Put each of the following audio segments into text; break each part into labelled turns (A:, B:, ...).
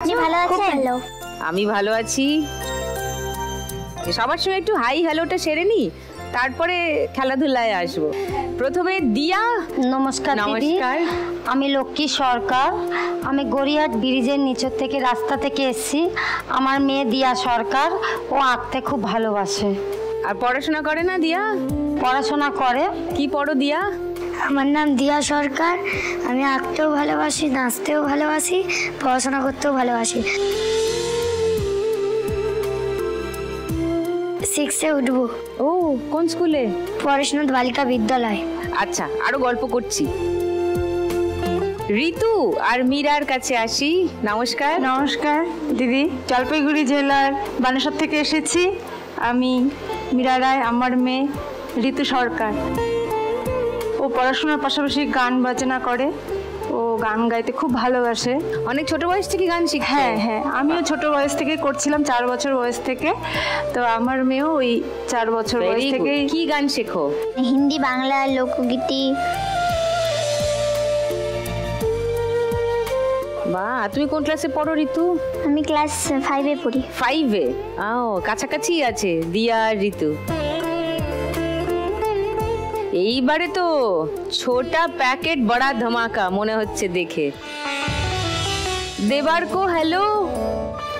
A: আপনি ভালো আছেন? হ্যালো,
B: আমি ভালো আছি। সবার সঙ্গে একটু হাই হ্যালোটা সেরে নি, তারপরে খেলাধুলায় আসবো। প্রথমে দিয়া।
C: নমস্কার দিদি, আমি লক্ষ্মী সরকার। আমি গড়িয়াহাট ব্রিজের নিচের থেকে রাস্তা থেকে এসেছি। আমার মেয়ে দিয়া সরকার, ও আঁকতে খুব ভালোবাসে।
B: আর পড়াশোনা করে না দিয়া?
C: পড়াশোনা করে।
B: কি পড়ো দিয়া?
A: আমার নাম দিয়া সরকার। আমি আঁকতেও ভালোবাসি, নাচতেও ভালোবাসি, পড়াশোনা করতেও ভালোবাসি। 6-এ উঠবো।
B: ও, কোন স্কুলে?
A: পড়াশোনা বালিকা বিদ্যালয়।
B: আচ্ছা, আরো গল্প করছি। ঋতু আর মীরার কাছে আসি। নমস্কার।
D: নমস্কার দিদি, জলপাইগুড়ি জেলার বানেশ্বর থেকে এসেছি। আমি মীরা রায়, আমার মেয়ে ঋতু সরকার। ও পড়াশোনার পাশাপাশি গান বাজনা করে, ও গান গাইতে খুব ভালোবাসে।
B: অনেক ছোট বয়স থেকে গান শিখে?
D: হ্যাঁ হ্যাঁ, আমিও ছোট বয়স থেকে করছিলাম, 4 বছর বয়স থেকে। তো আমার মেয়েও ওই 4 বছর বয়স থেকে।
B: কি গান শেখো?
A: হিন্দি, বাংলা, লোকগীতি।
B: বাহ, তুমি কোন ক্লাসে পড়ো ঋতু?
A: আমি ক্লাস 5-এ পড়ি।
B: 5-এ? ও, কাছাকাছি আছে দিয়া আর ঋতু। এইবারে তো ছোটা প্যাকেট বড়া ধামাকা মনে হচ্ছে দেখে। দেবার্কো, হ্যালো।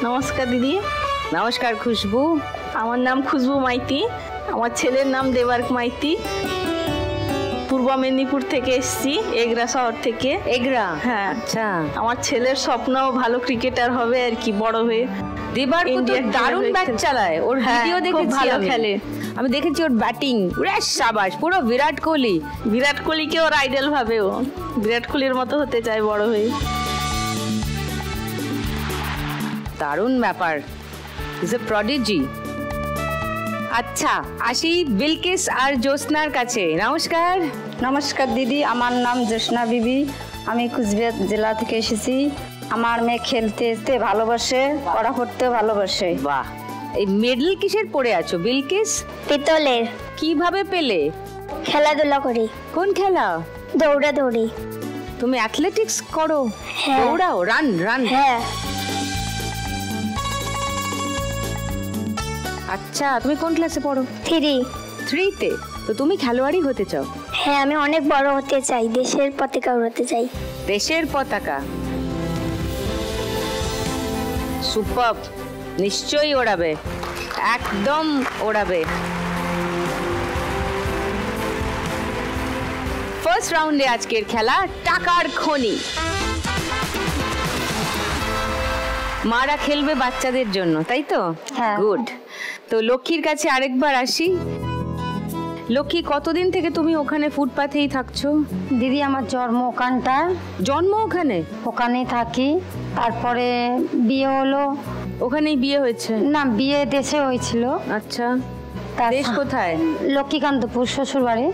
E: নমস্কার দিদি।
B: নমস্কার খুশবু।
E: আমার নাম খুশবু মাইতি, আমার ছেলের নাম দেবার্ক মাইতি। পূর্ব মেদিনীপুর থেকে এসেছি, এগরা শহর থেকে।
B: এগরা?
E: হ্যাঁ।
B: আচ্ছা,
E: আমার ছেলের স্বপ্ন ভালো ক্রিকেটার হবে আর কি, বড় হয়ে।
B: দেবার্কো তো দারুণ ব্যাট চালায়, ওর ভিডিও দেখেছি,
E: ভালো খেলে।
B: আমি দেখেছি ওর ব্যাটিং, সাবাস, পুরো বিরাট কোহলি।
E: বিরাট কোহলিকে ওর আইডল ভাবে, ও বিরাট কোহলির মতো হতে চায় বড় হয়ে।
B: দারুণ ব্যাপার, ইজ এ প্রডিজি। আচ্ছা, আসি বিলকিস আর জ্যোৎস্নার কাছে। নমস্কার।
C: নমস্কার দিদি, আমার নাম জ্যোৎস্না বিবি। আমি কুচবিহার জেলা থেকে এসেছি। আমার মেয়ে খেলতে ভালোবাসে, পড়া করতে ভালোবাসে।
B: বাহ, এই মেডেল কিসের পড়ে আছো বিলকিস?
A: পিতলের।
B: কিভাবে পেলে?
A: খেলাধুলা করি।
B: কোন খেলা?
A: দৌড়াদৌড়ি।
B: তুমি অ্যাথলেটিক্স করো?
A: হ্যাঁ।
B: দৌড়াও, রান?
A: হ্যাঁ।
B: আচ্ছা, তুমি কোন ক্লাসে পড়ো?
A: 3-তে।
B: তো তুমি খেলোয়াড়ই হতে চাও?
A: হ্যাঁ, আমি অনেক বড় হতে চাই, দেশের পতাকা উড়াতে চাই।
B: দেশের পতাকা? সুপার, নিশ্চয়ই ওড়াবে, একদম ওড়াবে। ফার্স্ট রাউন্ডে আজকের খেলা টাকার খনি। মারা খেলবে বাচ্চাদের জন্য, তাই তো?
C: হ্যাঁ।
B: গুড। তো লক্ষ্মীর কাছে আরেকবার আসি। লক্ষ্মী, কতদিন থেকে তুমি ওখানে ফুটপাথেই থাকছো?
C: দিদি, আমার জন্ম ওখানটায়।
B: জন্ম ওখানে?
C: ওখানেই থাকি। তারপরে বিয়ে হলো।
B: ওখানেই বিয়ে হয়েছে?
C: না, বিয়ে দেশে হয়েছিল।
B: আচ্ছা, দেশ কোথায়?
C: লক্ষ্মীকান্তপুর, শ্বশুর বাড়ি।